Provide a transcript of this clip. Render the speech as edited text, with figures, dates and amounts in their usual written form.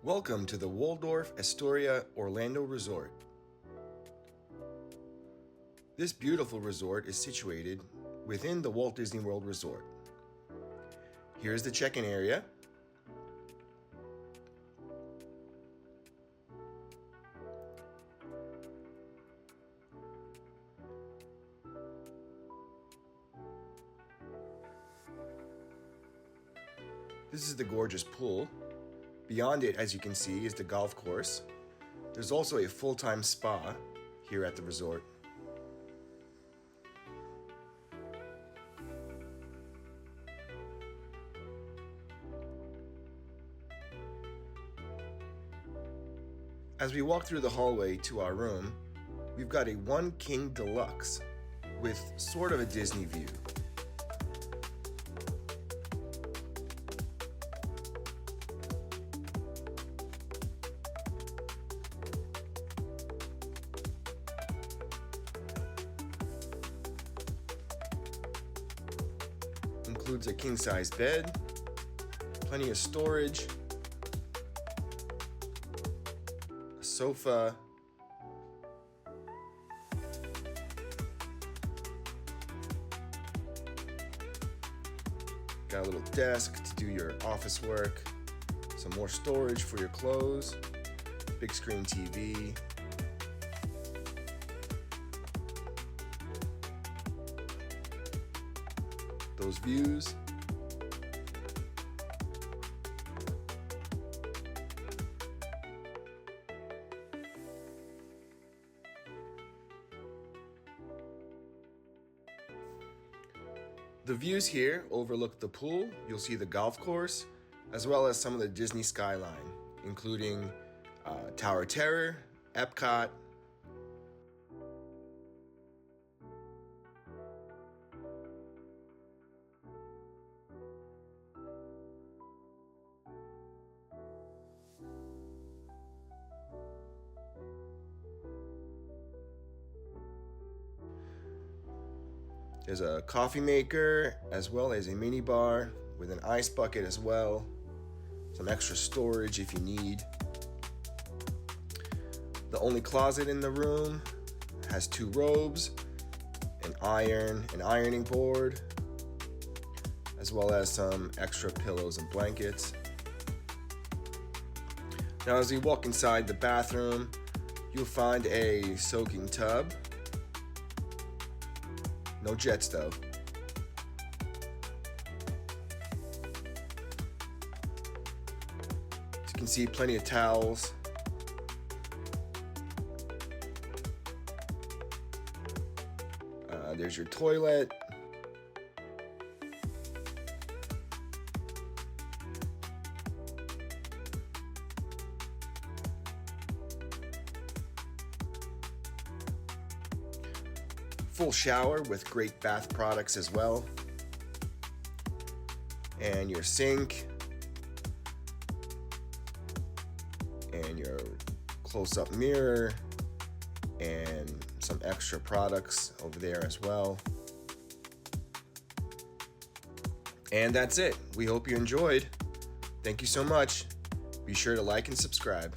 Welcome to the Waldorf Astoria Orlando Resort. This beautiful resort is situated within the Walt Disney World Resort. Here's the check-in area. This is the gorgeous pool. Beyond it, as you can see, is the golf course. There's also a full-time spa here at the resort. As we walk through the hallway to our room, we've got a One King Deluxe with sort of a Disney view. Includes a king-size bed, plenty of storage, a sofa, got a little desk to do your office work, some more storage for your clothes, big screen TV, those views. The views here overlook the pool. You'll see the golf course, as well as some of the Disney skyline, including Tower of Terror, Epcot, there's a coffee maker as well as a mini bar with an ice bucket as well. Some extra storage if you need. The only closet in the room has 2 robes, an ironing board, as well as some extra pillows and blankets. Now as we walk inside the bathroom, you'll find a soaking tub. No jets though. As you can see, plenty of towels. There's your toilet. Full shower with great bath products as well. And your sink. And your close-up mirror. And some extra products over there as well. And that's it. We hope you enjoyed. Thank you so much. Be sure to like and subscribe.